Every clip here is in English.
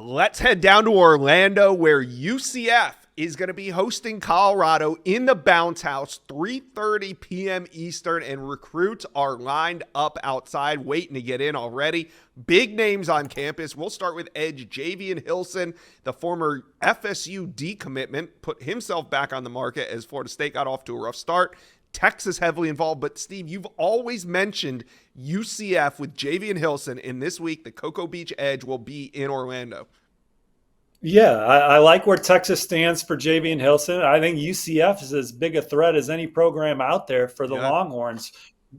Let's head down to Orlando, where UCF is going to be hosting Colorado in the Bounce House, 3:30 p.m. Eastern, and recruits are lined up outside waiting to get in already. Big names on campus. We'll start with edge Javian Hilson, the former FSU decommitment, put himself back on the market as Florida State got off to a rough start. Texas heavily involved, but Steve, you've always mentioned UCF with Javian Hilson, and this week the Cocoa Beach Edge will be in Orlando. Yeah, I like where Texas stands for Javian Hilson. I think UCF is as big a threat as any program out there for the Longhorns.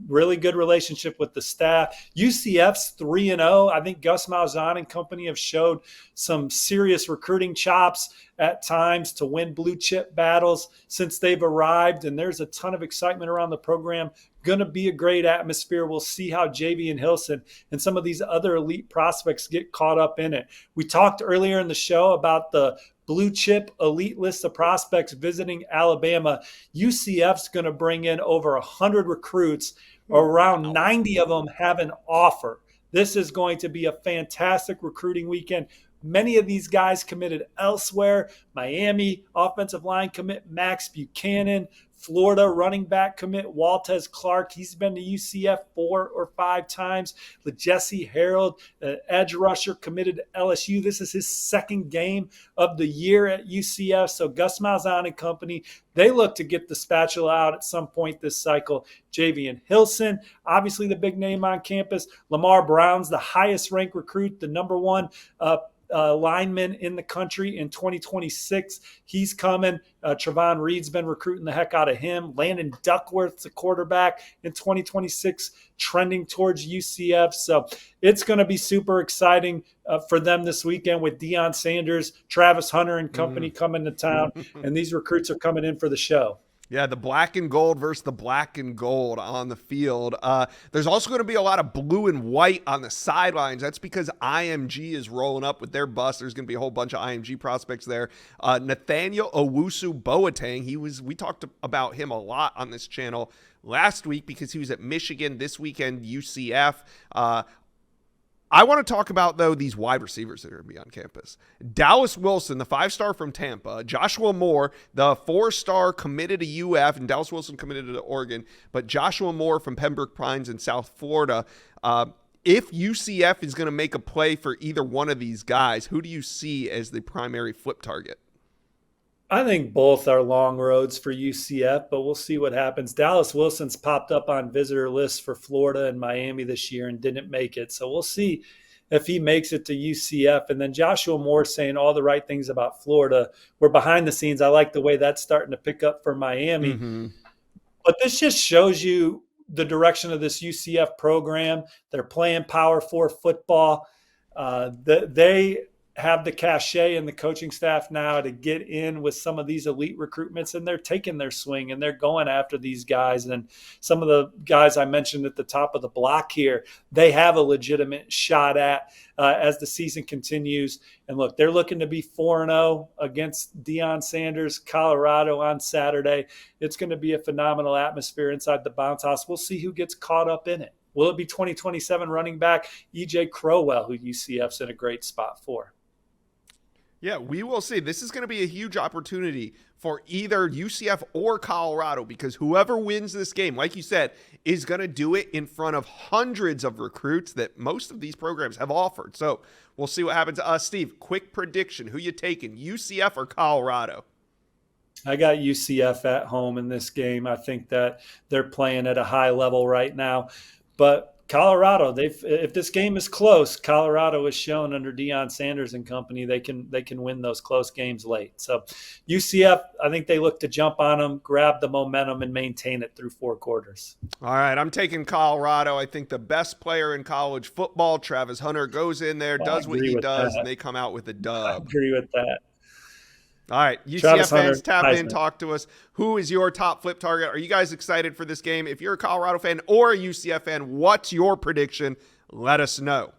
Really good relationship with the staff. UCF's 3-0. I think Gus Malzahn and company have showed some serious recruiting chops at times to win blue chip battles since they've arrived. And there's a ton of excitement around the program. Going to be a great atmosphere. We'll see how Javian Hilson and some of these other elite prospects get caught up in it. We talked earlier in the show about the blue chip elite list of prospects visiting Alabama. UCF's going to bring in over 100 recruits. Around 90 of them have an offer. This is going to be a fantastic recruiting weekend. Many of these guys committed elsewhere. Miami offensive line commit Max Buchanan. Florida running back commit Waltez Clark. He's been to UCF 4 or 5 times. Jesse Harold, edge rusher, committed to LSU. This is his second game of the year at UCF. So Gus Malzahn and company, they look to get the spatula out at some point this cycle. Javian Hilson, obviously the big name on campus. Lamar Brown's the highest ranked recruit, the number one lineman in the country in 2026. He's coming. Trevon Reed's been recruiting the heck out of him. Landon Duckworth's the quarterback in 2026, trending towards UCF. So it's going to be super exciting for them this weekend with Deion Sanders, Travis Hunter and company coming to town. And these recruits are coming in for the show. Yeah, the black and gold versus the black and gold on the field. There's also going to be a lot of blue and white on the sidelines. That's because IMG is rolling up with their bus. There's going to be a whole bunch of IMG prospects there. Nathaniel Owusu Boateng, we talked about him a lot on this channel last week because he was at Michigan, this weekend UCF. I want to talk about, though, these wide receivers that are going to be on campus. Dallas Wilson, the 5-star from Tampa. Joshua Moore, the 4-star committed to UF, and Dallas Wilson committed to Oregon. But Joshua Moore from Pembroke Pines in South Florida. If UCF is going to make a play for either one of these guys, who do you see as the primary flip target? I think both are long roads for UCF, but we'll see what happens. Dallas Wilson's popped up on visitor lists for Florida and Miami this year and didn't make it. So we'll see if he makes it to UCF. And then Joshua Moore saying all the right things about Florida. We're behind the scenes. I like the way that's starting to pick up for Miami. But this just shows you the direction of this UCF program. They're playing Power 4 football. They have the cachet and the coaching staff now to get in with some of these elite recruitments, and they're taking their swing and they're going after these guys. And some of the guys I mentioned at the top of the block here, they have a legitimate shot at as the season continues. And look, they're looking to be 4-0 against Deion Sanders, Colorado on Saturday. It's going to be a phenomenal atmosphere inside the Bounce House. We'll see who gets caught up in it. Will it be 2027 running back E.J. Crowell, who UCF's in a great spot for? Yeah, we will see. This is going to be a huge opportunity for either UCF or Colorado because whoever wins this game, like you said, is going to do it in front of hundreds of recruits that most of these programs have offered. So we'll see what happens. Steve, quick prediction. Who you taking, UCF or Colorado? I got UCF at home in this game. I think that they're playing at a high level right now. But Colorado, if this game is close, Colorado has shown under Deion Sanders and company they can win those close games late. So UCF, I think they look to jump on them, grab the momentum, and maintain it through 4 quarters. All right, I'm taking Colorado. I think the best player in college football, Travis Hunter, goes in there, does what he does, and they come out with a dub. I agree with that. All right, UCF Travis fans, Hunter, tap in, Heisman. talk to us. Who is your top flip target? Are you guys excited for this game? If you're a Colorado fan or a UCF fan, what's your prediction? Let us know.